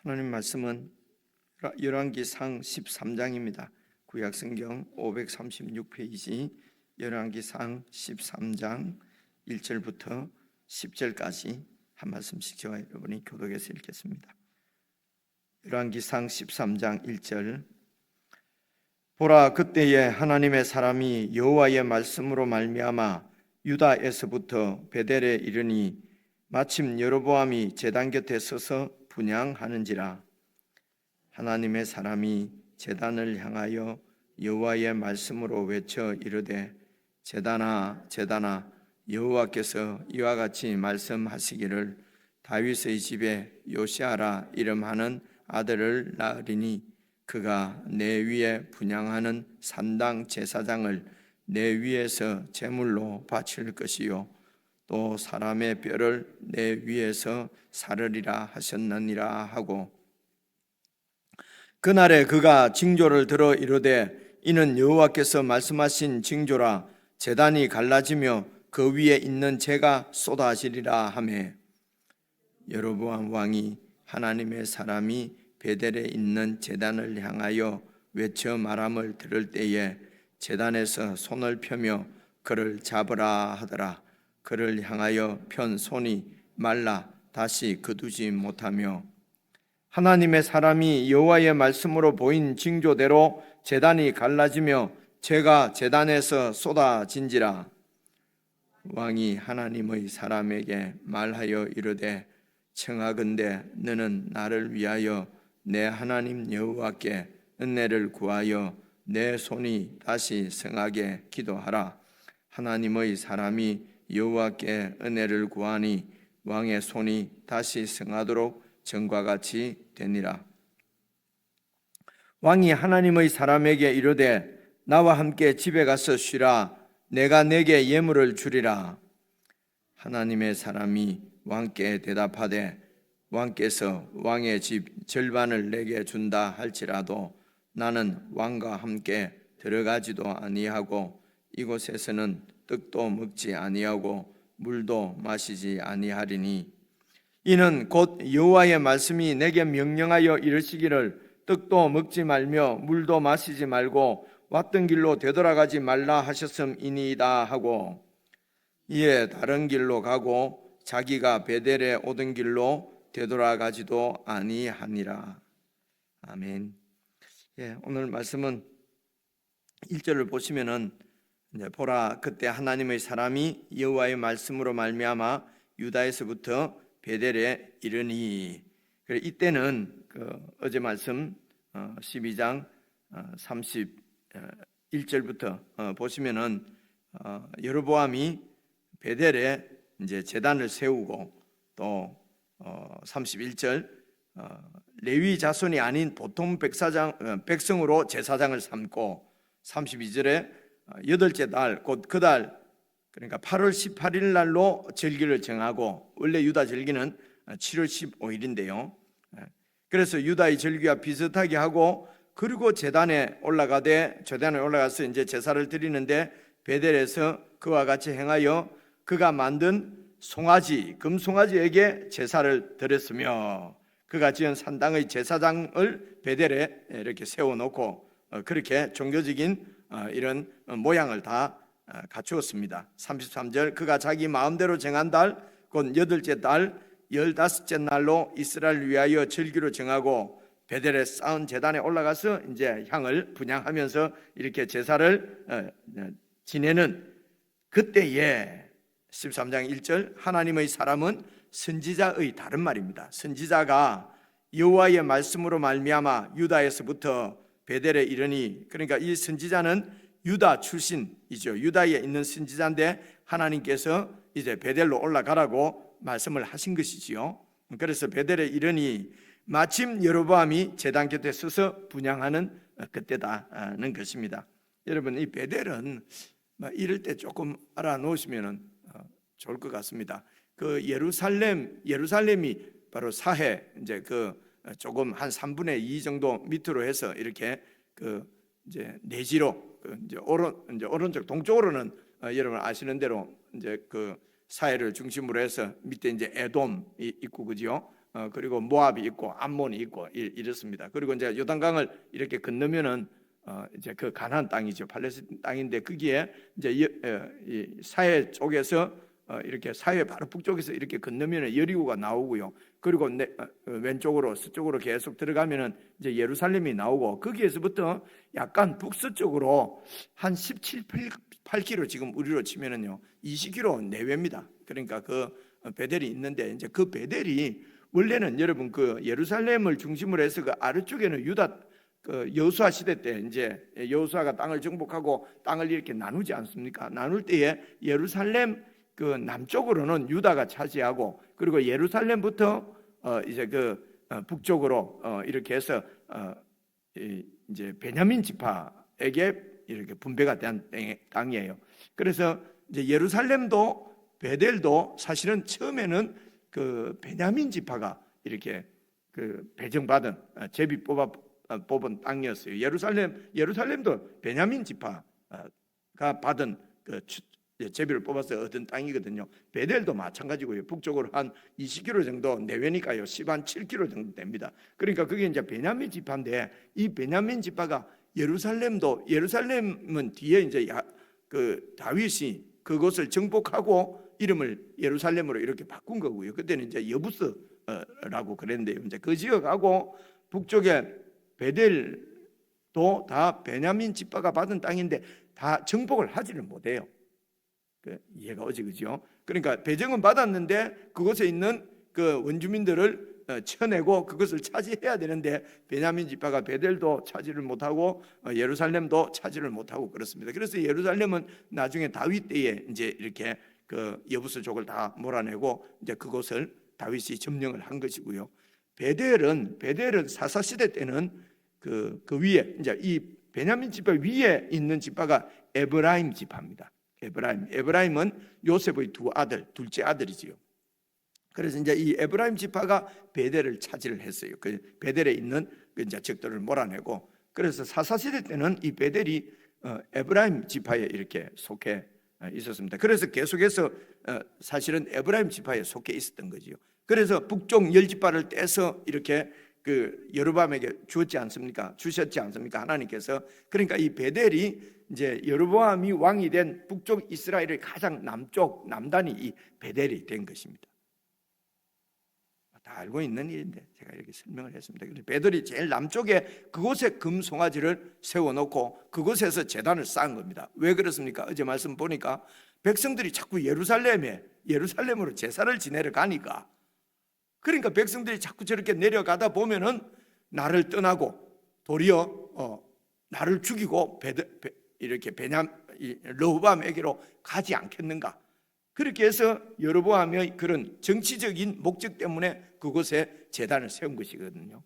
하나님 말씀은 열왕기상 13장입니다. 구약성경 536페이지 열왕기상 13장 1절부터 10절까지 한 말씀씩 저와 여러분이 교독해서 읽겠습니다. 열왕기상 13장 1절. 보라, 그때에 하나님의 사람이 여호와의 말씀으로 말미암아 유다에서부터 베델에 이르니 마침 여로보암이 제단 곁에 서서 분향하는지라. 하나님의 사람이 제단을 향하여 여호와의 말씀으로 외쳐 이르되, 제단아 제단아, 여호와께서 이와 같이 말씀하시기를 다윗의 집에 요시아라 이름하는 아들을 낳으리니 그가 내 위에 분향하는 산당 제사장을 내 위에서 제물로 바칠 것이요 또 사람의 뼈를 내 위에서 사르리라 하셨느니라 하고, 그날에 그가 징조를 들어 이르되 이는 여호와께서 말씀하신 징조라. 제단이 갈라지며 그 위에 있는 재가 쏟아지리라 하매, 여로보암 왕이 하나님의 사람이 베델에 있는 제단을 향하여 외쳐 말함을 들을 때에 제단에서 손을 펴며 그를 잡으라 하더라. 그를 향하여 편 손이 말라 다시 거두지 못하며, 하나님의 사람이 여호와의 말씀으로 보인 징조대로 제단이 갈라지며 재가 제단에서 쏟아진지라. 왕이 하나님의 사람에게 말하여 이르되, 청하건대 너는 나를 위하여 내 하나님 여호와께 은혜를 구하여 내 손이 다시 성하게 기도하라. 하나님의 사람이 여호와께 은혜를 구하니 왕의 손이 다시 성하도록 전과 같이 되니라. 왕이 하나님의 사람에게 이르되, 나와 함께 집에 가서 쉬라. 내가 내게 예물을 주리라. 하나님의 사람이 왕께 대답하되, 왕께서 왕의 집 절반을 내게 준다 할지라도 나는 왕과 함께 들어가지도 아니하고 이곳에서는 떡도 먹지 아니하고 물도 마시지 아니하리니, 이는 곧 여호와의 말씀이 내게 명령하여 이르시기를 떡도 먹지 말며 물도 마시지 말고 왔던 길로 되돌아가지 말라 하셨음이니이다 하고, 이에 다른 길로 가고 자기가 베델에 오던 길로 되돌아가지도 아니하니라. 아멘. 오늘 말씀은 1절을 보시면은, 보라, 그때 하나님의 사람이 여호와의 말씀으로 말미암아 유다에서부터 베델에 이르니, 이때는 어제 말씀 12장 31절부터 보시면은 여로보암이 베델에 이제 제단을 세우고, 또 31절 레위 자손이 아닌 보통 백성으로 제사장을 삼고, 32절에 여덟째 달 곧 그 달, 그러니까 8월 18일 날로 절기를 정하고, 원래 유다 절기는 7월 15일인데요 그래서 유다의 절기와 비슷하게 하고, 그리고 제단에 올라가서 이제 제사를 드리는데, 베델에서 그와 같이 행하여 그가 만든 송아지, 금송아지에게 제사를 드렸으며, 그가 지은 산당의 제사장을 베델에 이렇게 세워놓고 그렇게 종교적인 이런 모양을 다 갖추었습니다. 33절, 그가 자기 마음대로 정한 달 곧 여덟째 달 15째 날로 이스라엘을 위하여 절기로 정하고 베델에 쌓은 제단에 올라가서 이제 향을 분향하면서 이렇게 제사를 지내는 그때에, 13장 1절, 하나님의 사람은 선지자의, 다른 말입니다. 선지자가 여호와의 말씀으로 말미암아 유다에서부터 베델에 이르니, 그러니까 이 선지자는 유다 출신이죠. 유다에 있는 선지자인데 하나님께서 이제 베델로 올라가라고 말씀을 하신 것이지요. 그래서 베델에 이르니 마침 여로보암이 제단 곁에 서서 분향하는 그때다는 것입니다. 여러분, 이 베델은 이럴 때 조금 알아놓으시면 좋을 것 같습니다. 그 예루살렘이 바로 사해, 이제 그 조금 한 3분의 2 정도 밑으로 해서 이렇게 그 이제 내지로 이제 오른쪽 동쪽으로는 여러분 아시는 대로 이제 그 사해를 중심으로 해서 밑에 이제 에돔이 있고, 그죠? 그리고 모압이 있고 암몬이 있고 이렇습니다. 그리고 이제 요단강을 이렇게 건너면은 이제 그 가나안 땅이죠. 팔레스타인 땅인데 거기에 이제 이 사해 쪽에서 이렇게 사해 바로 북쪽에서 이렇게 건너면은 여리고가 나오고요. 그리고 왼쪽으로 서쪽으로 계속 들어가면은 이제 예루살렘이 나오고 거기에서부터 약간 북서쪽으로 한 17, 8km 지금 우리로 치면은요 20km 내외입니다. 그러니까 그 베델이 있는데 이제 그 베델이 원래는 여러분 그 예루살렘을 중심으로 해서 그 아래쪽에는 유다 그 여호수아 시대 때 이제 여호수아가 땅을 정복하고 땅을 이렇게 나누지 않습니까? 나눌 때에 예루살렘 그 남쪽으로는 유다가 차지하고 그리고 예루살렘부터 이제 그 북쪽으로 이렇게 해서 이제 베냐민 지파에게 이렇게 분배가 된 땅이에요. 그래서 이제 예루살렘도 베델도 사실은 처음에는 그 베냐민 지파가 이렇게 그 배정받은 제비 뽑은 땅이었어요. 예루살렘도 베냐민 지파가 받은 그 제비를 뽑아서 얻은 땅이거든요. 베델도 마찬가지고요. 북쪽으로 한 20km 정도 내외니까요. 7km 정도 됩니다. 그러니까 그게 이제 베냐민 지파인데 이 베냐민 지파가 예루살렘은 뒤에 이제 그 다윗이 그곳을 정복하고 이름을 예루살렘으로 이렇게 바꾼 거고요. 그때는 이제 여부스라고 그랬는데요. 이제 그 지역하고 북쪽에 베델도 다 베냐민 지파가 받은 땅인데 다 정복을 하지를 못해요. 이해가 오지 그죠? 그러니까 배정은 받았는데 그곳에 있는 그 원주민들을 쳐내고 그것을 차지해야 되는데 베냐민 지파가 베델도 차지를 못하고 예루살렘도 차지를 못하고 그렇습니다. 그래서 예루살렘은 나중에 다윗 때에 이제 이렇게 그 여부스족을 다 몰아내고 이제 그곳을 다윗이 점령을 한 것이고요. 베델은 사사 시대 때는 그 위에 이제 이 베냐민 지파 위에 있는 지파가 에브라임 지파입니다. 에브라임은 요셉의 둘째 아들이지요. 그래서 이제 이 에브라임 지파가 베델을 차지를 했어요. 그 베델에 있는 그 이제 적들을 몰아내고 그래서 사사 시대 때는 이 베델이 에브라임 지파에 이렇게 속해 있었습니다. 그래서 계속해서 사실은 에브라임 지파에 속해 있었던 거지요. 그래서 북쪽 열 지파를 떼서 이렇게 그 여로보암에게 주셨지 않습니까? 하나님께서. 그러니까 이 베델이 이제 여로보암이 왕이 된 북쪽 이스라엘의 가장 남단이 이 베델이 된 것입니다. 다 알고 있는 일인데 제가 이렇게 설명을 했습니다. 그래서 베델이 제일 남쪽에 그곳에 금송아지를 세워놓고 그곳에서 제단을 쌓은 겁니다. 왜 그렇습니까? 어제 말씀 보니까 백성들이 자꾸 예루살렘으로 제사를 지내러 가니까 그러니까 백성들이 자꾸 저렇게 내려가다 보면은 나를 떠나고 도리어 나를 죽이고 이렇게 르호보암에게로 가지 않겠는가? 그렇게 해서 여로보암의 그런 정치적인 목적 때문에 그곳에 제단을 세운 것이거든요.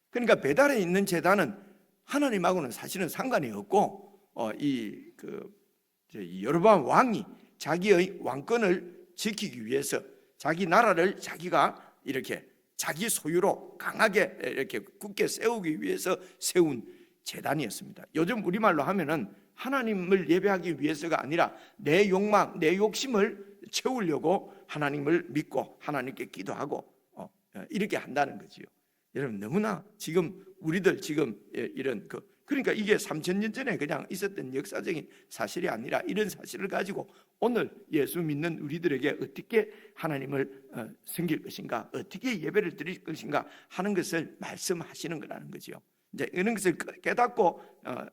그러니까 베델에 있는 제단은 하나님하고는 사실은 상관이 없고 이 여로보암 왕이 자기의 왕권을 지키기 위해서 자기 나라를 자기가 이렇게 자기 소유로 강하게 이렇게 굳게 세우기 위해서 세운 제단이었습니다. 요즘 우리말로 하면은 하나님을 예배하기 위해서가 아니라 내 욕망, 내 욕심을 채우려고 하나님을 믿고 하나님께 기도하고 이렇게 한다는 거지요. 여러분 너무나 지금 우리들 지금 이런 그러니까 이게 3000년 전에 그냥 있었던 역사적인 사실이 아니라 이런 사실을 가지고 오늘 예수 믿는 우리들에게 어떻게 하나님을 섬길 것인가, 어떻게 예배를 드릴 것인가 하는 것을 말씀하시는 거라는 거죠. 이제 이런 것을 깨닫고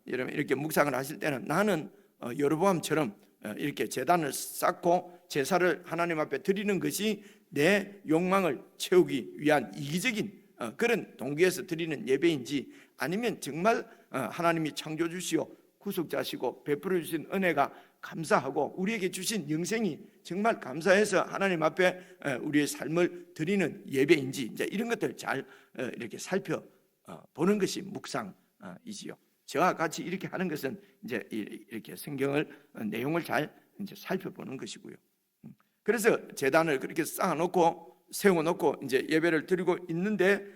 여러분 이렇게 묵상을 하실 때는 나는 여로보암처럼 이렇게 제단을 쌓고 제사를 하나님 앞에 드리는 것이 내 욕망을 채우기 위한 이기적인 그런 동기에서 드리는 예배인지 아니면 정말 하나님이 창조주시오 구속자시고 베풀어 주신 은혜가 감사하고 우리에게 주신 영생이 정말 감사해서 하나님 앞에 우리의 삶을 드리는 예배인지 이제 이런 것들 잘 이렇게 살펴보는 것이 묵상이지요. 저와 같이 이렇게 하는 것은 이제 이렇게 성경을 내용을 잘 이제 살펴보는 것이고요. 그래서 제단을 그렇게 쌓아놓고 세워놓고 이제 예배를 드리고 있는데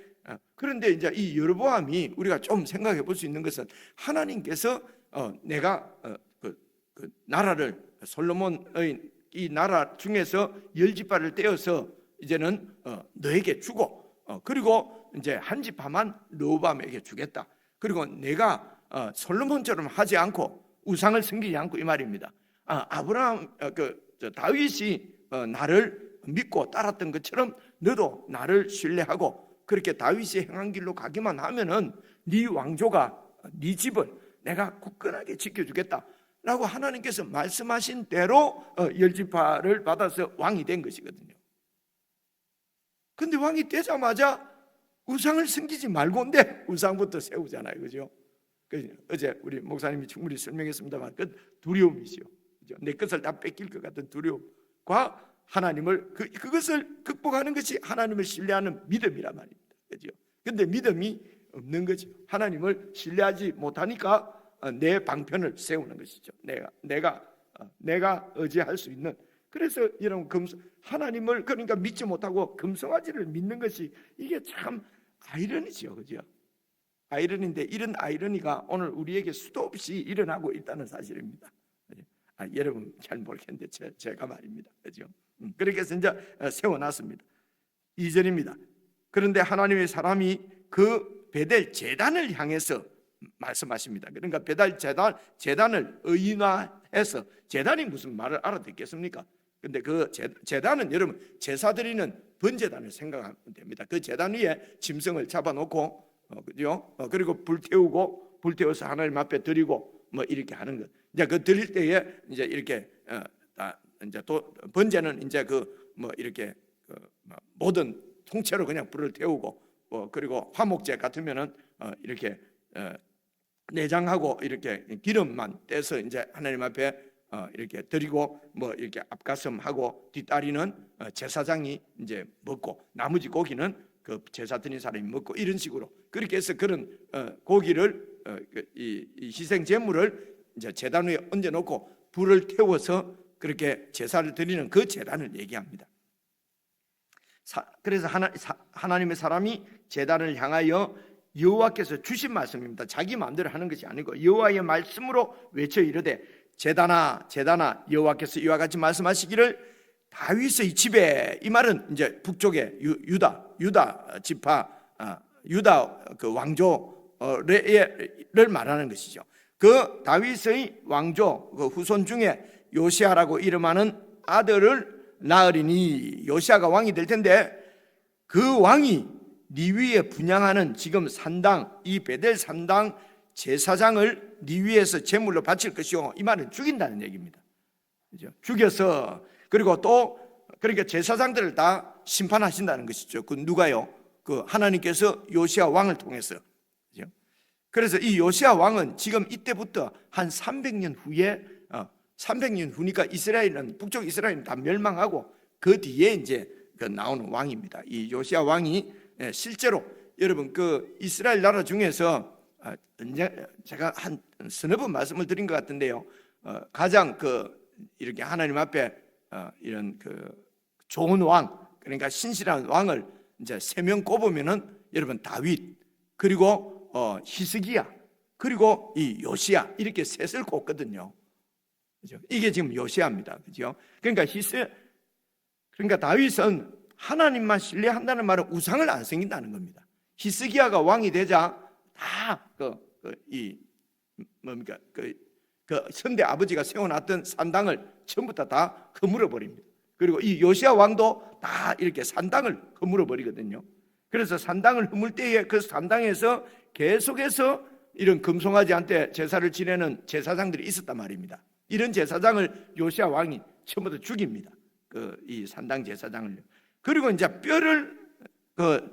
그런데 이제 이 여로보암이 우리가 좀 생각해 볼 수 있는 것은 하나님께서 내가 그 나라를 솔로몬의 이 나라 중에서 열 지파를 떼어서 이제는 너에게 주고 그리고 이제 한 지파만 르호보암에게 주겠다. 그리고 내가 솔로몬처럼 하지 않고 우상을 섬기지 않고 이 말입니다. 다윗이 나를 믿고 따랐던 것처럼 너도 나를 신뢰하고 그렇게 다윗이 행한 길로 가기만 하면은 네 왕조가 네 집을 내가 굳건하게 지켜주겠다라고 하나님께서 말씀하신 대로 열지파를 받아서 왕이 된 것이거든요. 근데 왕이 되자마자 우상을 섬기지 말고인데 우상부터 세우잖아요, 그죠? 어제 우리 목사님이 충분히 설명했습니다만 그 두려움이죠. 내 것을 다 뺏길 것 같은 두려움과 하나님을 그것을 극복하는 것이 하나님을 신뢰하는 믿음이란 말입니다, 그죠? 근데 믿음이 없는 거죠. 하나님을 신뢰하지 못하니까 내 방편을 세우는 것이죠. 내가 의지할 수 있는. 그래서 이런 하나님을 그러니까 믿지 못하고 금송아지를 믿는 것이 이게 참 아이러니죠, 그죠? 아이러니인데 이런 아이러니가 오늘 우리에게 수도 없이 일어나고 있다는 사실입니다. 여러분 잘 모르겠는데 제가 말입니다, 그죠? 그렇게 해서 이제 세워놨습니다. 2절입니다. 그런데 하나님의 사람이 그 베델 제단을 향해서 말씀하십니다. 그러니까 베델 제단을 의인화해서, 제단이 무슨 말을 알아듣겠습니까? 근데 그 제단은 여러분 제사 드리는 번제단을 생각하면 됩니다. 그 제단 위에 짐승을 잡아놓고 그죠? 그리고 불태워서 하나님 앞에 드리고 뭐 이렇게 하는 것. 이제 그 드릴 때에 이제 이렇게 이제 또 번제는 이제 뭐 이렇게 모든 통째로 그냥 불을 태우고 그리고 화목제 같으면은 이렇게 내장하고 이렇게 기름만 떼서 이제 하나님 앞에 이렇게 드리고 뭐 이렇게 앞가슴하고 뒷다리는 제사장이 이제 먹고 나머지 고기는 그 제사 드린 사람이 먹고 이런 식으로 그렇게 해서 그런 고기를 이 희생 제물을 이제 제단 위에 얹어놓고 불을 태워서 그렇게 제사를 드리는 그 제단을 얘기합니다. 그래서 하나님의 사람이 제단을 향하여 여호와께서 주신 말씀입니다. 자기 마음대로 하는 것이 아니고 여호와의 말씀으로 외쳐 이르되 제단아 여호와께서 이와 같이 말씀하시기를 다윗의 집에, 이 말은 이제 북쪽의 유다 지파 유다 그 왕조를 말하는 것이죠. 그 다윗의 왕조 그 후손 중에 요시아라고 이름하는 아들을 낳으리니, 요시아가 왕이 될 텐데 그 왕이 네 위에 분향하는 지금 산당, 이 베델 산당 제사장을 네 위에서 제물로 바칠 것이요, 이 말은 죽인다는 얘기입니다. 그죠? 죽여서 그리고 또 그러니까 제사장들을 다 심판하신다는 것이죠. 그 누가요? 그 하나님께서 요시아 왕을 통해서. 그죠? 그래서 이 요시아 왕은 지금 이때부터 한 300년 후에 300년 후니까 이스라엘은 북쪽 이스라엘은 다 멸망하고 그 뒤에 이제 그 나오는 왕입니다. 이 요시아 왕이 실제로 여러분 그 이스라엘 나라 중에서 제가 한 서너 번 말씀을 드린 것 같은데요. 가장 이렇게 하나님 앞에 이런 좋은 왕, 그러니까 신실한 왕을 이제 3명 꼽으면은 여러분 다윗, 그리고 히스기야, 그리고 이 요시야, 이렇게 셋을 꼽거든요. 그죠? 이게 지금 요시야입니다. 그죠? 그러니까 다윗은 하나님만 신뢰한다는 말은 우상을 안 섬긴다는 겁니다. 히스기야가 왕이 되자 다 선대 아버지가 세워놨던 산당을 전부 다 허물어 버립니다. 그리고 이 요시야 왕도 다 이렇게 산당을 허물어 버리거든요. 그래서 산당을 허물 때에 그 산당에서 계속해서 이런 금송아지한테 제사를 지내는 제사장들이 있었단 말입니다. 이런 제사장을 요시야 왕이 처음부터 죽입니다. 이 산당 제사장을요. 그리고 이제 뼈를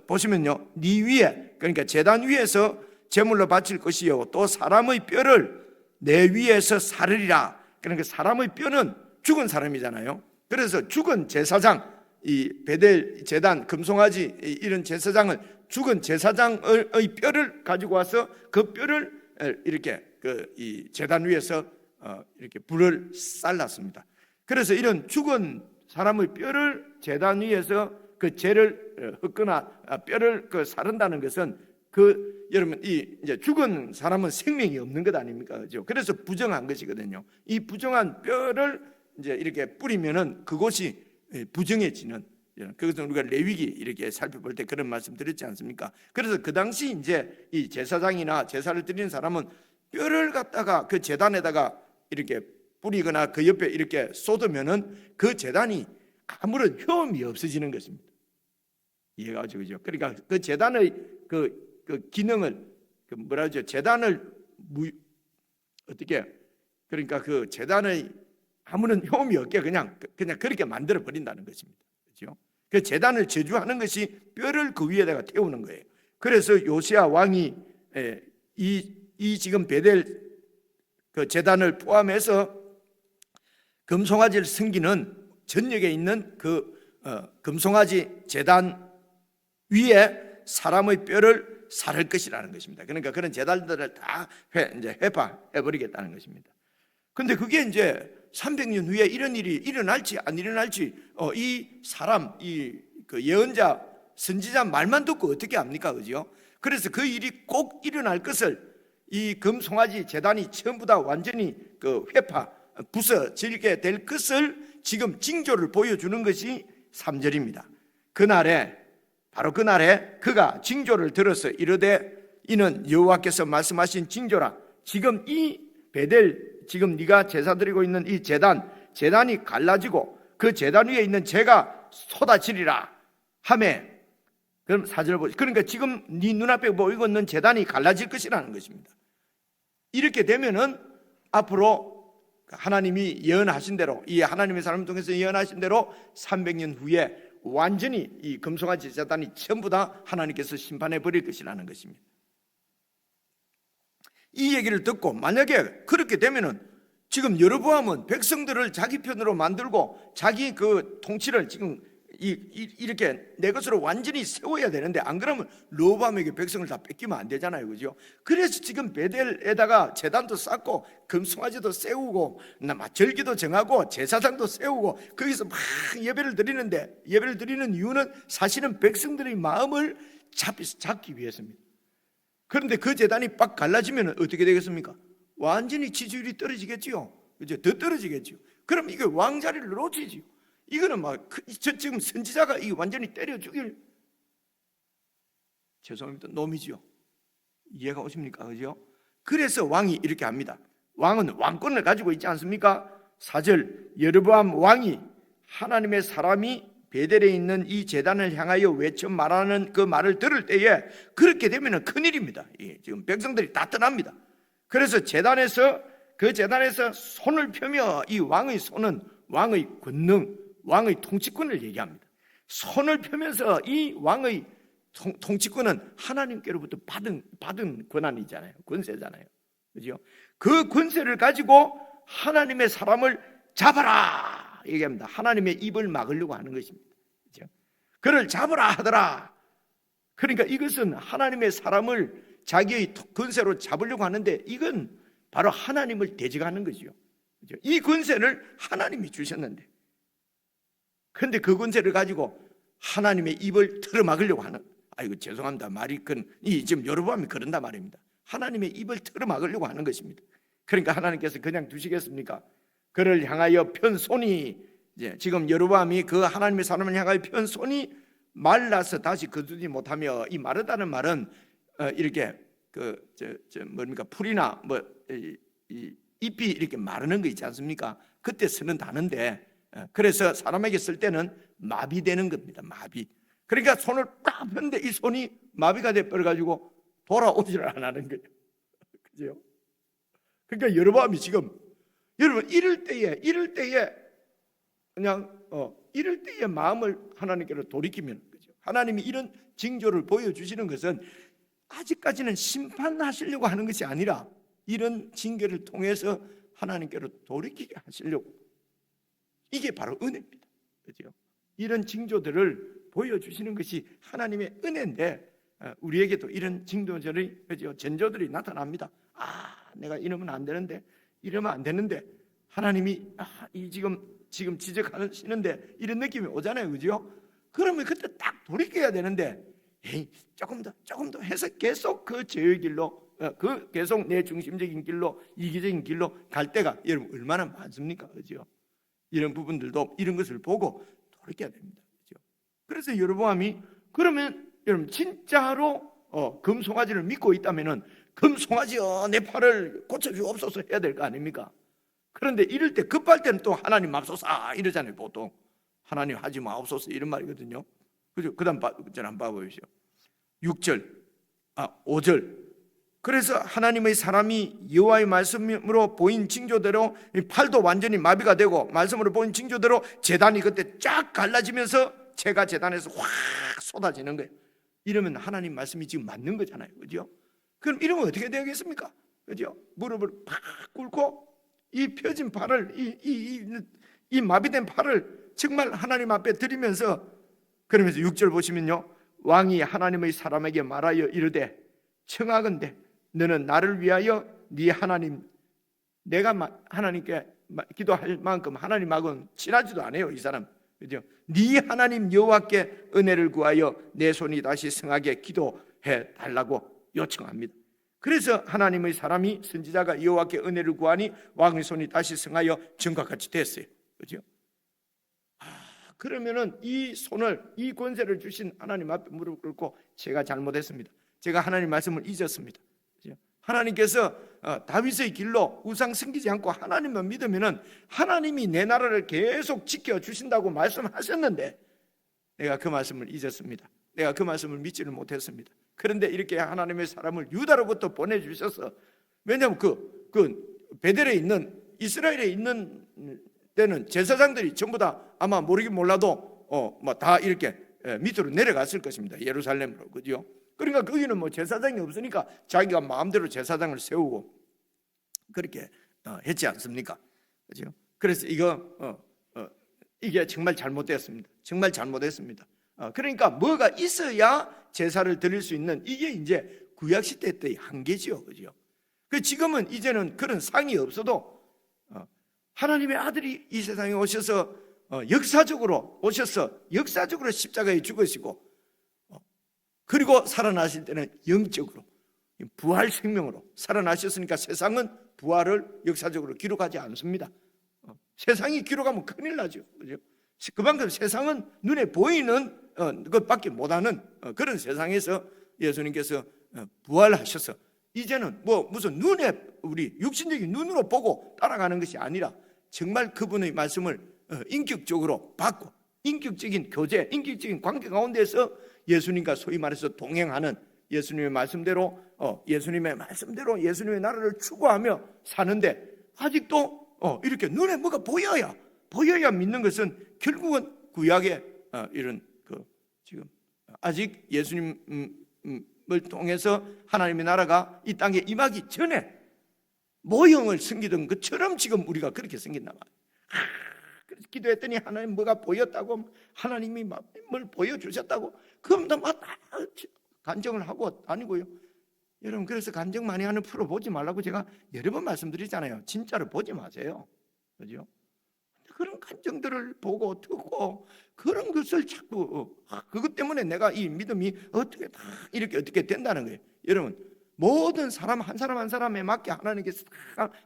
보시면요, 네 위에, 그러니까 제단 위에서 제물로 바칠 것이요 또 사람의 뼈를 내 위에서 사르리라. 그러니까 사람의 뼈는 죽은 사람이잖아요. 그래서 죽은 제사장, 이 베델 제단 금송아지 이런 제사장을, 죽은 제사장의 뼈를 가지고 와서 그 뼈를 이렇게 이 제단 위에서 이렇게 불을 쌀랐습니다. 그래서 이런 죽은 사람의 뼈를 제단 위에서 그 죄를 흙거나 뼈를 사른다는 것은 여러분 이제 죽은 사람은 생명이 없는 것 아닙니까? 그죠? 그래서 부정한 것이거든요. 이 부정한 뼈를 이제 이렇게 뿌리면은 그곳이 부정해지는 그것은 우리가 레위기 이렇게 살펴볼 때 그런 말씀 드렸지 않습니까? 그래서 그 당시 이제 이 제사장이나 제사를 드리는 사람은 뼈를 갖다가 그 제단에다가 이렇게 뿌리거나 그 옆에 이렇게 쏟으면은 그 제단이 아무런 효험이 없어지는 것입니다. 이해가 가죠, 그죠? 그러니까 그 제단의 그 기능을 뭐라 하죠? 제단을 어떻게 그러니까 그 제단의 아무런 효험이 없게 그냥 그렇게 만들어 버린다는 것입니다. 그렇죠? 그 제단을 제주하는 것이 뼈를 그 위에다가 태우는 거예요. 그래서 요시야 왕이 이 지금 베델 그 제단을 포함해서 금송아지를 섬기는 전역에 있는 그 금송아지 제단 위에 사람의 뼈를 사를 것이라는 것입니다. 그러니까 그런 제단들을 다 이제 회파해 버리겠다는 것입니다. 근데 그게 이제 300년 후에 이런 일이 일어날지 안 일어날지 이 사람 그 예언자 선지자 말만 듣고 어떻게 합니까, 그죠? 그래서 그 일이 꼭 일어날 것을 이 금송아지 제단이 전부 다 완전히 그 회파 부서지게 될 것을 지금 징조를 보여주는 것이 3절입니다. 그날에 바로 그날에 그가 징조를 들어서 이르되 이는 여호와께서 말씀하신 징조라. 지금 이 베델 지금 네가 제사 드리고 있는 이 제단이 갈라지고 그 제단 위에 있는 재가 쏟아지리라 하매. 그럼 4절 보시죠. 그러니까 지금 네 눈앞에 보이고 있는 제단이 갈라질 것이라는 것입니다. 이렇게 되면은 앞으로 하나님이 예언하신 대로 이 하나님의 사람을 통해서 예언하신 대로 300년 후에 완전히 이 금송아지 제단이 전부 다 하나님께서 심판해 버릴 것이라는 것입니다. 이 얘기를 듣고 만약에 그렇게 되면은 지금 여로보암은 백성들을 자기 편으로 만들고 자기 그 통치를 지금 이렇게 내 것으로 완전히 세워야 되는데 안 그러면 르호보암에게 백성을 다 뺏기면 안 되잖아요, 그죠? 그래서 지금 베델에다가 제단도 쌓고 금송아지도 세우고 절기도 정하고 제사장도 세우고 거기서 막 예배를 드리는데 예배를 드리는 이유는 사실은 백성들의 마음을 잡기 위해서입니다. 그런데 그 제단이 빡 갈라지면 어떻게 되겠습니까? 완전히 지지율이 떨어지겠지요, 그죠? 더 떨어지겠지요. 그럼 이게 왕자리를 놓치지요. 이거는 막 지금 선지자가 이 완전히 때려 죽일 죄송합니다 놈이지요. 이해가 오십니까, 그죠? 그래서 왕이 이렇게 합니다. 왕은 왕권을 가지고 있지 않습니까? 4절 여로보암 왕이 하나님의 사람이 베델에 있는 이 제단을 향하여 외쳐 말하는 그 말을 들을 때에 그렇게 되면 큰일입니다. 지금 백성들이 다 떠납니다. 그래서 그 제단에서 손을 펴며 이 왕의 손은 왕의 권능, 왕의 통치권을 얘기합니다. 손을 펴면서 이 왕의 통치권은 하나님께로부터 받은 권한이잖아요. 권세잖아요. 그죠? 그 권세를 가지고 하나님의 사람을 잡아라 얘기합니다. 하나님의 입을 막으려고 하는 것입니다. 그죠? 그를 잡으라 하더라. 그러니까 이것은 하나님의 사람을 자기의 권세로 잡으려고 하는데 이건 바로 하나님을 대적하는 거죠. 그죠? 이 권세를 하나님이 주셨는데 그런데 그 권세를 가지고 하나님의 입을 틀어막으려고 하는, 아이고 죄송합니다 말이 지금 여로보암이 그런다 말입니다. 하나님의 입을 틀어막으려고 하는 것입니다. 그러니까 하나님께서 그냥 두시겠습니까? 그를 향하여 편 손이 지금 여로보암이 그 하나님의 사람을 향하여 편 손이 말라서 다시 거두지 못하며, 이 마르다는 말은 이렇게 뭡니까 풀이나 이 잎이 이렇게 마르는 거 있지 않습니까? 그때 쓰는 단어인데 그래서 사람에게 쓸 때는 마비되는 겁니다. 마비. 그러니까 손을 딱 폈는데 이 손이 마비가 돼버려가지고 돌아오지를 안 하는 거예요. 그죠? 그러니까 여로보암이 지금 여러분 이럴 때에 그냥 이럴 때에 마음을 하나님께로 돌이키면, 그죠? 하나님이 이런 징조를 보여주시는 것은 아직까지는 심판하시려고 하는 것이 아니라 이런 징계를 통해서 하나님께로 돌이키게 하시려고, 이게 바로 은혜입니다. 그죠? 이런 징조들을 보여주시는 것이 하나님의 은혜인데 우리에게도 이런 징조들이, 그죠? 전조들이 나타납니다. 내가 이러면 안 되는데, 이러면 안 되는데 하나님이 지금 지적하시는데 이런 느낌이 오잖아요, 그죠? 그러면 그때 딱 돌이켜야 되는데 조금 더 해서 계속 그 죄의 길로, 계속 내 중심적인 길로, 이기적인 길로 갈 때가 여러분 얼마나 많습니까, 그죠? 이런 부분들도 이런 것을 보고 돌이켜야 됩니다, 그죠? 그래서 여로보암이 그러면 여러분 진짜로 금송아지를 믿고 있다면은 금송아지여 내 팔을 고쳐주옵소서 해야 될 거 아닙니까? 그런데 이럴 때 급할 때는 또 하나님 맙소사 이러잖아요. 보통 하나님 하지 마옵소서 이런 말이거든요. 그죠? 그 다음 한번 봐보십시오. 5절. 그래서 하나님의 사람이 여호와의 말씀으로 보인 징조대로 팔도 완전히 마비가 되고 말씀으로 보인 징조대로 제단이 그때 쫙 갈라지면서 재가 제단에서 확 쏟아지는 거예요. 이러면 하나님 말씀이 지금 맞는 거잖아요. 그죠? 그럼 이러면 어떻게 되겠습니까? 그죠? 무릎을 팍 꿇고 이 펴진 팔을 이 마비된 팔을 정말 하나님 앞에 드리면서 그러면서 6절 보시면요. 왕이 하나님의 사람에게 말하여 이르되 청하건대 너는 나를 위하여 네 하나님 내가 하나님께 기도할 만큼 하나님하고는 친하지도 않아요. 이 사람. 그죠? 네 하나님 여호와께 은혜를 구하여 내 손이 다시 성하게 기도해 달라고 요청합니다. 그래서 하나님의 사람이 선지자가 여호와께 은혜를 구하니 왕의 손이 다시 성하여 전과 같이 됐어요. 그죠? 그러면은 이 손을 이 권세를 주신 하나님 앞에 무릎 꿇고 제가 잘못했습니다. 제가 하나님 말씀을 잊었습니다. 그죠? 하나님께서 다윗의 길로 우상 섬기지 않고 하나님만 믿으면은 하나님이 내 나라를 계속 지켜 주신다고 말씀하셨는데 내가 그 말씀을 잊었습니다. 내가 그 말씀을 믿지를 못했습니다. 그런데 이렇게 하나님의 사람을 유다로부터 보내주셔서 왜냐하면 그 베델에 있는 이스라엘에 있는 때는 제사장들이 전부 다 아마 모르긴 몰라도 뭐 다 이렇게 밑으로 내려갔을 것입니다. 예루살렘으로. 그죠? 그러니까 거기는 뭐 제사장이 없으니까 자기가 마음대로 제사장을 세우고 그렇게 했지 않습니까? 그죠? 그래서 이게 정말 잘못됐습니다. 정말 잘못했습니다. 그러니까 뭐가 있어야 제사를 드릴 수 있는 이게 이제 구약 시대 때의 한계지요. 그죠? 그 지금은 이제는 그런 상이 없어도 하나님의 아들이 이 세상에 오셔서 역사적으로 십자가에 죽으시고 그리고 살아나실 때는 영적으로 부활 생명으로 살아나셨으니까 세상은 부활을 역사적으로 기록하지 않습니다. 세상이 기록하면 큰일 나죠. 그죠? 그만큼 세상은 눈에 보이는 것밖에 못하는 그런 세상에서 예수님께서 부활하셔서 이제는 뭐 무슨 우리 육신적인 눈으로 보고 따라가는 것이 아니라 정말 그분의 말씀을 인격적으로 받고 인격적인 교제, 인격적인 관계 가운데서 예수님과 소위 말해서 동행하는 예수님의 말씀대로 예수님의 나라를 추구하며 사는데 아직도 이렇게 눈에 뭐가 보여야 믿는 것은 결국은 구약의 이런 지금 아직 예수님을 통해서 하나님의 나라가 이 땅에 임하기 전에 모형을 섬기던 것처럼 지금 우리가 그렇게 생긴단 말이에요. 그래서 기도했더니 하나님 뭐가 보였다고 하나님이 뭘 보여주셨다고 그럼 막 간증을 하고 다니고요. 여러분 그래서 간증 많이 하는 프로 보지 말라고 제가 여러 번 말씀드리잖아요. 진짜로 보지 마세요. 그죠? 그런 간증들을 보고 듣고 그런 것을 자꾸 그것 때문에 내가 이 믿음이 어떻게 된다는 거예요. 여러분 모든 사람 한 사람에 맞게 하나님께서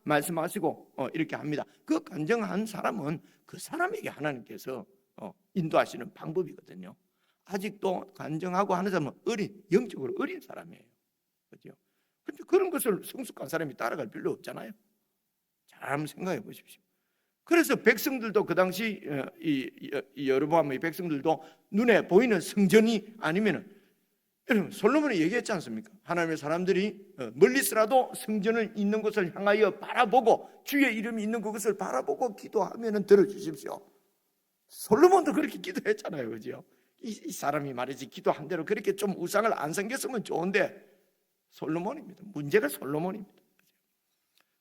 말씀하시고 이렇게 합니다. 그 간증한 사람은 그 사람에게 하나님께서 인도하시는 방법이거든요. 아직도 간증하고 하는 사람은 영적으로 어린 사람이에요. 그렇죠? 근데 그런 것을 성숙한 사람이 따라갈 필요 없잖아요. 잘 한번 생각해 보십시오. 그래서 백성들도 그 당시 이 여로보암의 백성들도 눈에 보이는 성전이 아니면은 여러분 솔로몬이 얘기했지 않습니까? 하나님의 사람들이 멀리서라도 성전을 있는 곳을 향하여 바라보고 주의 이름이 있는 그것을 바라보고 기도하면은 들어주십시오. 솔로몬도 그렇게 기도했잖아요. 그죠? 이 사람이 말이지 기도한 대로 그렇게 좀 우상을 안 섬겼으면 좋은데 솔로몬입니다. 문제가 솔로몬입니다.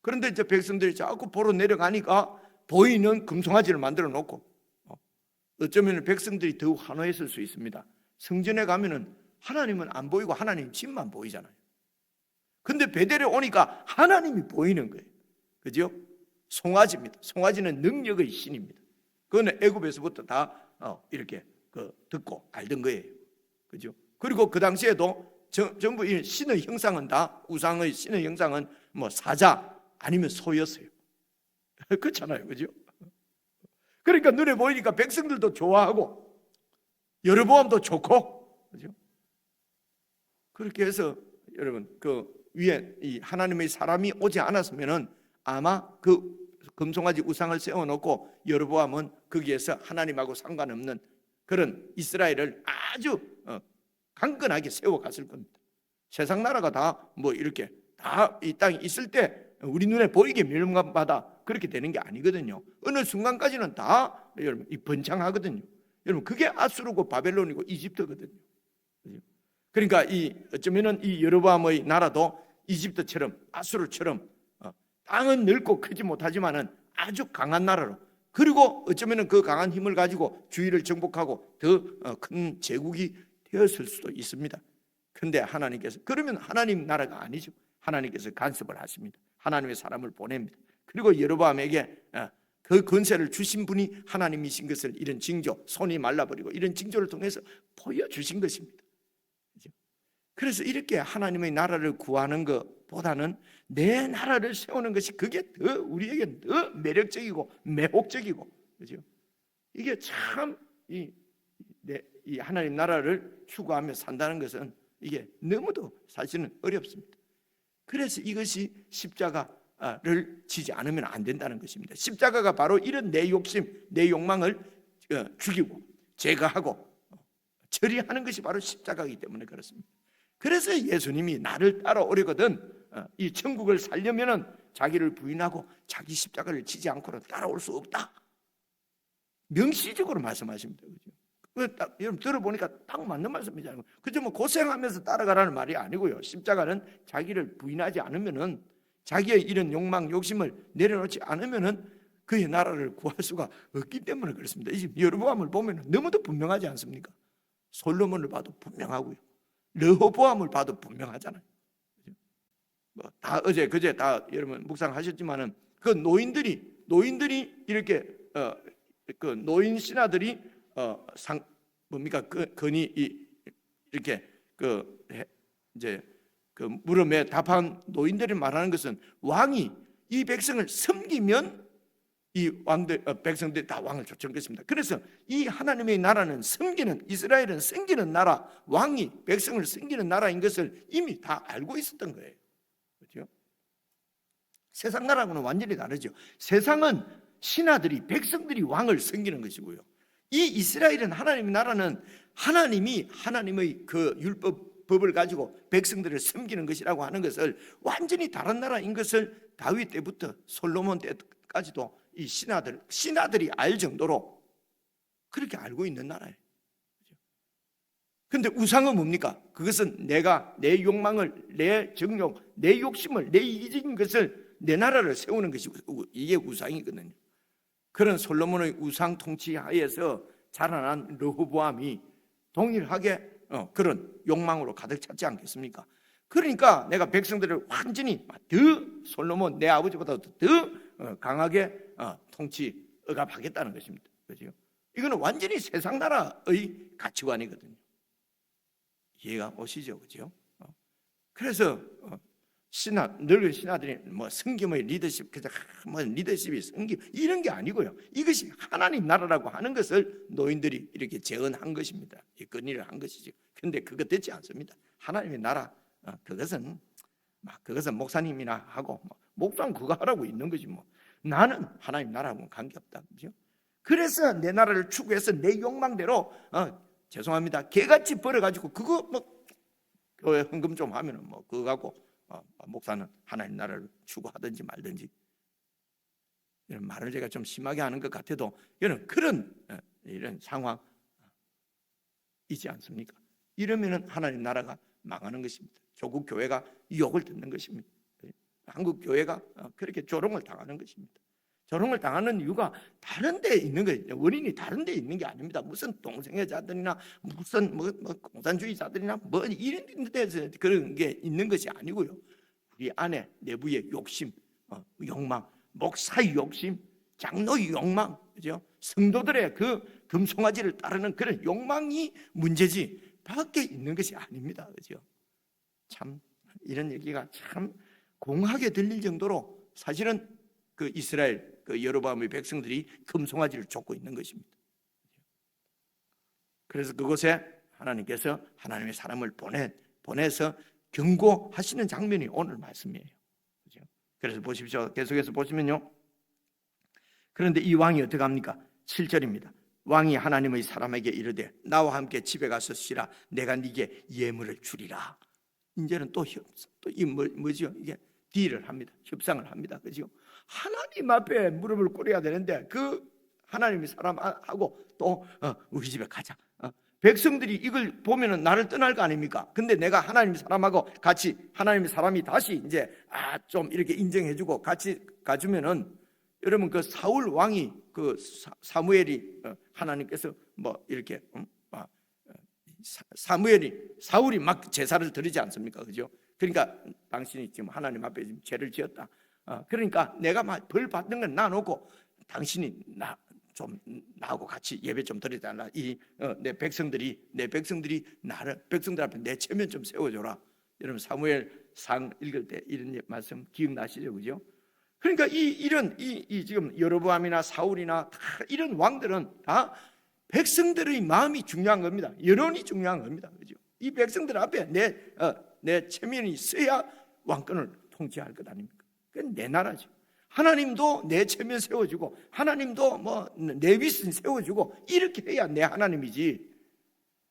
그런데 이제 백성들이 자꾸 보러 내려가니까 보이는 금송아지를 만들어 놓고 어쩌면 백성들이 더욱 환호했을 수 있습니다. 성전에 가면은 하나님은 안 보이고 하나님 집만 보이잖아요. 근데 베델에 오니까 하나님이 보이는 거예요. 그죠? 송아지입니다. 송아지는 능력의 신입니다. 그거는 애굽에서부터 다 이렇게 듣고 알던 거예요. 그죠? 그리고 그 당시에도 전부 이 신의 형상은 다 우상의 신의 형상은 뭐 사자 아니면 소였어요. 그렇잖아요. 그죠? 그러니까 눈에 보이니까 백성들도 좋아하고 여로보암도 좋고, 그죠? 그렇게 해서 여러분 그 위에 이 하나님의 사람이 오지 않았으면은 아마 그 금송아지 우상을 세워놓고 여로보암은 거기에서 하나님하고 상관없는 그런 이스라엘을 아주 강건하게 세워갔을 겁니다. 세상 나라가 다 뭐 이렇게 다 이 땅에 있을 때 우리 눈에 보이게 멸망받아 그렇게 되는 게 아니거든요. 어느 순간까지는 다 여러분 이 번창하거든요. 여러분 그게 아수르고 바벨론이고 이집트거든요. 그러니까 이 어쩌면은 이 여로보암의 나라도 이집트처럼 아수르처럼 땅은 넓고 크지 못하지만은 아주 강한 나라로, 그리고 어쩌면은 그 강한 힘을 가지고 주위를 정복하고 더 큰 제국이 되었을 수도 있습니다. 그런데 하나님께서, 그러면 하나님 나라가 아니죠. 하나님께서 간섭을 하십니다. 하나님의 사람을 보냅니다. 그리고 여로보암에게 그 권세를 주신 분이 하나님이신 것을 이런 징조, 손이 말라버리고 이런 징조를 통해서 보여주신 것입니다. 그래서 이렇게 하나님의 나라를 구하는 것보다는 내 나라를 세우는 것이 그게 더 우리에게 더 매력적이고 매혹적이고, 그죠? 이게 참 이 하나님 나라를 추구하며 산다는 것은 이게 너무도 사실은 어렵습니다. 그래서 이것이 십자가를 지지 않으면 안 된다는 것입니다. 십자가가 바로 이런 내 욕심, 내 욕망을 죽이고 제거하고 처리하는 것이 바로 십자가이기 때문에 그렇습니다. 그래서 예수님이 나를 따라오려거든 이 천국을 살려면은 자기를 부인하고 자기 십자가를 지지 않고는 따라올 수 없다. 명시적으로 말씀하십니다. 그죠? 여러분 들어보니까 딱 맞는 말씀이잖아요. 그죠? 뭐 고생하면서 따라가라는 말이 아니고요. 십자가는 자기를 부인하지 않으면은, 자기의 이런 욕망, 욕심을 내려놓지 않으면은 그의 나라를 구할 수가 없기 때문에 그렇습니다. 이 여로보암을 보면 너무도 분명하지 않습니까? 솔로몬을 봐도 분명하고요. 르호보암을 봐도 분명하잖아요. 뭐 다 어제 그제 다 여러분 묵상하셨지만은 그 노인들이 이렇게 그 노인 신하들이 뭡니까 건이 이렇게 이제 그 물음에 답한 노인들이 말하는 것은 왕이 이 백성을 섬기면 이 왕들 백성들이 다 왕을 쫓는 것입니다. 그래서 이 하나님의 나라는 섬기는, 이스라엘은 섬기는 나라, 왕이 백성을 섬기는 나라인 것을 이미 다 알고 있었던 거예요. 그렇죠? 세상 나라하고는 완전히 다르죠. 세상은 신하들이, 백성들이 왕을 섬기는 것이고요. 이 이스라엘은, 하나님의 나라는 하나님이 하나님의 그 율법을 가지고 백성들을 섬기는 것이라고 하는 것을 완전히 다른 나라인 것을 다윗 때부터 솔로몬 때까지도 이 신하들이 알 정도로 그렇게 알고 있는 나라예요. 그런데 우상은 뭡니까? 그것은 내가 내 욕망을, 내 정욕, 내 욕심을, 내 이기적인 것을, 내 나라를 세우는 것이 이게 우상이거든요. 그런 솔로몬의 우상 통치 하에서 자라난 르호보암이 동일하게 그런 욕망으로 가득 찼지 않겠습니까? 그러니까 내가 백성들을 완전히 더 솔로몬 내 아버지보다 더 강하게 통치 억압하겠다는 것입니다. 그렇죠? 이거는 완전히 세상 나라의 가치관이거든요. 이해가 오시죠, 그렇죠? 그래서 늙은 신하들이 뭐 성김의 리더십, 뭐 리더십이 성김 이런 게 아니고요. 이것이 하나님 나라라고 하는 것을 노인들이 이렇게 재언한 것입니다. 건의를 한 것이죠. 그런데 그거 되지 않습니다. 하나님의 나라, 그것은 목사님이나 하고 목사는 그거 하라고 있는 거지 뭐. 나는 하나님 나라하고는 관계없다, 그죠? 그래서 내 나라를 추구해서 내 욕망대로 죄송합니다, 개같이 벌어가지고 그거 뭐 교회 헌금 좀 하면은 뭐 그거 갖고 목사는 하나님 나라를 추구하든지 말든지, 이런 말을 제가 좀 심하게 하는 것 같아도 이런 그런 이런 상황이지 않습니까? 이러면은 하나님 나라가 망하는 것입니다. 조국 교회가 유혹을 듣는 것입니다. 한국 교회가 그렇게 조롱을 당하는 것입니다. 조롱을 당하는 이유가 다른 데 있는 거예요. 원인이 다른 데 있는 게 아닙니다. 무슨 동성애자들이나 무슨 뭐 공산주의자들이나 뭐 이런 데서 그런 게 있는 것이 아니고요. 우리 안에 내부의 욕심, 욕망, 목사의 욕심, 장로의 욕망, 그죠? 성도들의 그 금송아지를 따르는 그런 욕망이 문제지 밖에 있는 것이 아닙니다. 그죠? 참 이런 얘기가 참 공하게 들릴 정도로 사실은 그 이스라엘 그 여로보암의 백성들이 금송아지를 쫓고 있는 것입니다. 그래서 그곳에 하나님께서 하나님의 사람을 보내서 경고하시는 장면이 오늘 말씀이에요. 그죠? 그래서 보십시오. 계속해서 보시면요. 그런데 이 왕이 어떻게 합니까? 7절입니다. 왕이 하나님의 사람에게 이르되 나와 함께 집에 가서 쉬라. 내가 네게 예물을 주리라. 이제는 뭐죠? 이게 딜을 합니다. 협상을 합니다. 그죠? 하나님 앞에 무릎을 꿇어야 되는데 그 하나님의 사람하고 또 우리 집에 가자. 백성들이 이걸 보면은 나를 떠날 거 아닙니까? 근데 내가 하나님 사람하고 같이 하나님의 사람이 다시 이제 좀 이렇게 인정해주고 같이 가주면은 여러분 그 사울 왕이 그 사무엘이 하나님께서 뭐 이렇게 사울이 막 제사를 드리지 않습니까? 그죠? 그러니까 당신이 지금 하나님 앞에 지금 죄를 지었다. 그러니까 내가 막 벌 받는 건 놔놓고 당신이 나하고 같이 예배 좀 드리달라. 내 백성들이 백성들 앞에 내 체면 좀 세워줘라. 여러분 사무엘상 읽을 때 이런 말씀 기억나시죠, 그죠? 그러니까 이런 지금 여로보암이나 사울이나 다 이런 왕들은 다 백성들의 마음이 중요한 겁니다. 여론이 중요한 겁니다, 그죠? 이 백성들 앞에 내 체면이 있어야 왕권을 통치할 것 아닙니까? 그건 내 나라죠. 하나님도 내 체면 세워주고 하나님도 내 윗선 세워주고 이렇게 해야 내 하나님이지.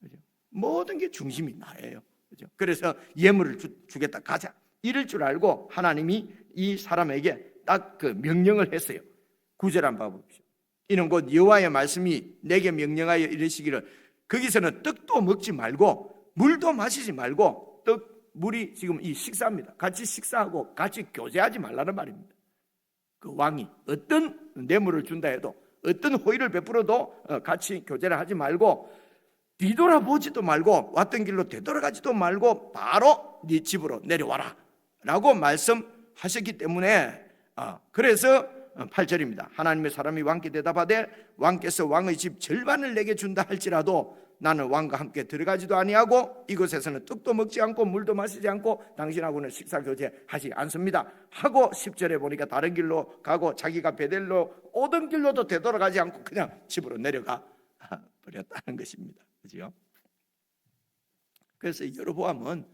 그죠? 모든 게 중심이 나예요. 그죠? 그래서 예물을 주겠다 가자 이럴 줄 알고 하나님이 이 사람에게 딱 그 명령을 했어요. 9절 한번 봐봅시다. 이는 곧 여호와의 말씀이 내게 명령하여 이르시기를 거기서는 떡도 먹지 말고 물도 마시지 말고 물이 지금 이 식사입니다. 같이 식사하고 같이 교제하지 말라는 말입니다. 그 왕이 어떤 뇌물을 준다 해도 어떤 호의를 베풀어도 같이 교제를 하지 말고 뒤돌아보지도 말고 왔던 길로 되돌아가지도 말고 바로 네 집으로 내려와라 라고 말씀하셨기 때문에 그래서 8절입니다. 하나님의 사람이 왕께 대답하되 왕께서 왕의 집 절반을 내게 준다 할지라도 나는 왕과 함께 들어가지도 아니하고 이곳에서는 떡도 먹지 않고 물도 마시지 않고 당신하고는 식사 교제하지 않습니다 하고 10절에 보니까 다른 길로 가고 자기가 베델로 오던 길로도 되돌아가지 않고 그냥 집으로 내려가 버렸다는 것입니다. 그죠? 그래서 여로보암은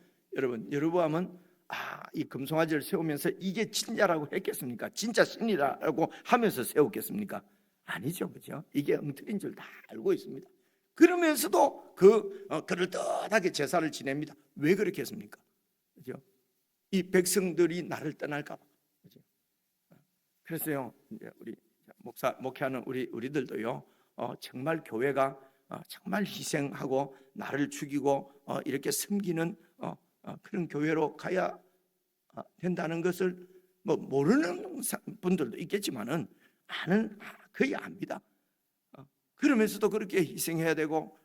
이 금송아지를 세우면서 이게 진짜라고 했겠습니까? 진짜 신이라고 하면서 세웠겠습니까? 아니죠, 그죠? 이게 엉터리인 줄 다 알고 있습니다. 그러면서도 그럴듯하게 제사를 지냅니다. 왜 그렇게 했습니까? 그죠? 이 백성들이 나를 떠날까 봐. 그죠? 그래서요, 우리 목회하는 우리들도요, 정말 교회가 정말 희생하고 나를 죽이고 이렇게 섬기는 그런 교회로 가야 된다는 것을 모르는 분들도 있겠지만은 거의 압니다. 그러면서도 그렇게 희생해야 되고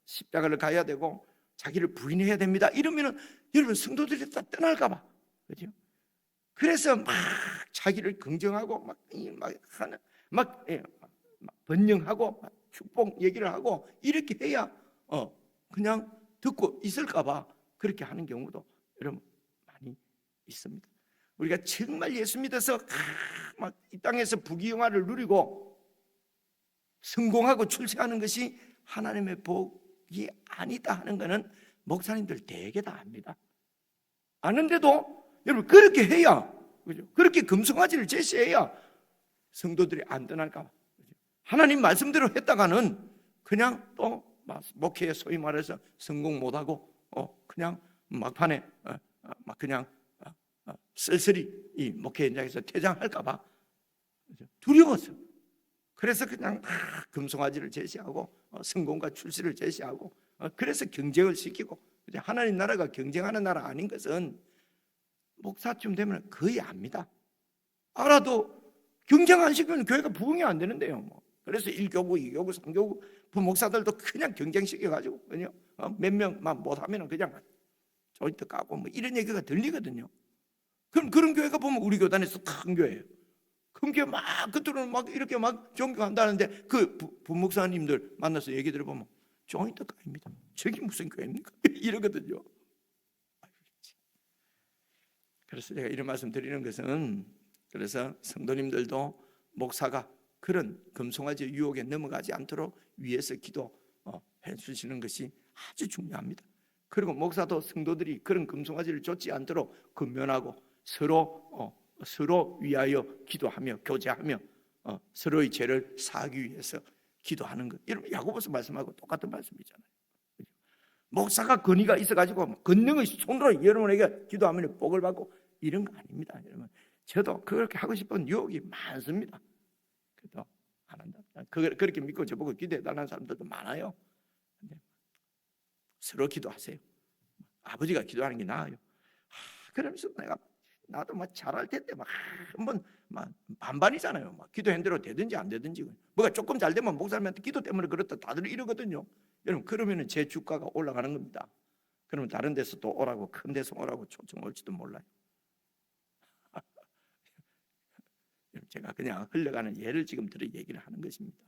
십자가를 가야 되고 자기를 부인해야 됩니다. 이러면은 여러분 성도들이 다 떠날까 봐. 그죠? 그래서 막 자기를 긍정하고 막 번영하고 막 축복 얘기를 하고 이렇게 해야 그냥 듣고 있을까 봐 그렇게 하는 경우도 여러분 많이 있습니다. 우리가 정말 예수 믿어서 막 이 땅에서 부귀영화를 누리고 성공하고 출세하는 것이 하나님의 복이 아니다 하는 것은 목사님들 대개 다 압니다. 아는데도 여러분 그렇게 해야, 그죠? 그렇게 금송아지를 제시해야 성도들이 안 떠날까 봐. 하나님 말씀대로 했다가는 그냥 또 목회에 소위 말해서 성공 못하고 그냥 막판에 막 그냥 쓸쓸히 이 목회 현장에서 퇴장할까 봐 두려워서 그래서 그냥 금송아지를 제시하고 성공과 출세를 제시하고 그래서 경쟁을 시키고 하나님 나라가 경쟁하는 나라 아닌 것은 목사쯤 되면 거의 압니다. 알아도 경쟁 안 시키면 교회가 부흥이 안 되는데요. 그래서 1교구, 2교구, 3교구 부목사들도 그냥 경쟁시켜가지고 몇 명만 못하면 그냥 조이트 까고 이런 얘기가 들리거든요. 그럼 그런 교회가 보면 우리 교단에서 큰 교회예요. 큰 교회 그들은 이렇게 존경한다는데 그 부목사님들 만나서 얘기 들어보면 조이트 까입니다. 저게 무슨 교회입니까? 이러거든요. 그래서 제가 이런 말씀 드리는 것은 그래서 성도님들도 목사가 그런 금송아지 유혹에 넘어가지 않도록 위에서 해주시는 것이 아주 중요합니다. 그리고 목사도 성도들이 그런 금송아지를 좇지 않도록 근면하고 서로 위하여 기도하며 교제하며 서로의 죄를 사하기 위해서 기도하는 것. 여러분 야고보서 말씀하고 똑같은 말씀이잖아요. 목사가 권위가 있어가지고 권능의 손으로 여러분에게 기도하면 복을 받고 이런 거 아닙니다. 여러분 저도 그렇게 하고 싶은 유혹이 많습니다. 그래도 안 한다. 그렇게 믿고 저보고 기도해달라는 사람들도 많아요. 근데 서로 기도하세요. 아버지가 기도하는 게 나아요. 그러면서 나도 막 잘할 텐데 막 한번 막 반반이잖아요. 막 기도한 대로 되든지 안 되든지. 뭐가 조금 잘 되면 목사님한테 기도 때문에 그렇다 다들 이러거든요. 여러분 그러면은 제 주가가 올라가는 겁니다. 그러면 다른 데서 또 오라고 큰 데서 오라고 초청 올지도 몰라요. 제가 그냥 흘러가는 예를 지금 들어 얘기를 하는 것입니다.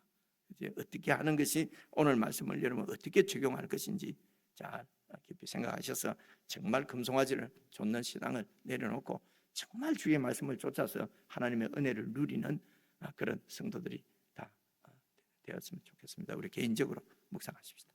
이제 어떻게 하는 것이 오늘 말씀을 여러분 어떻게 적용할 것인지 잘 깊이 생각하셔서 정말 금송아지를 좇는 신앙을 내려놓고 정말 주의 말씀을 쫓아서 하나님의 은혜를 누리는 그런 성도들이 다 되었으면 좋겠습니다. 우리 개인적으로 묵상하십시다.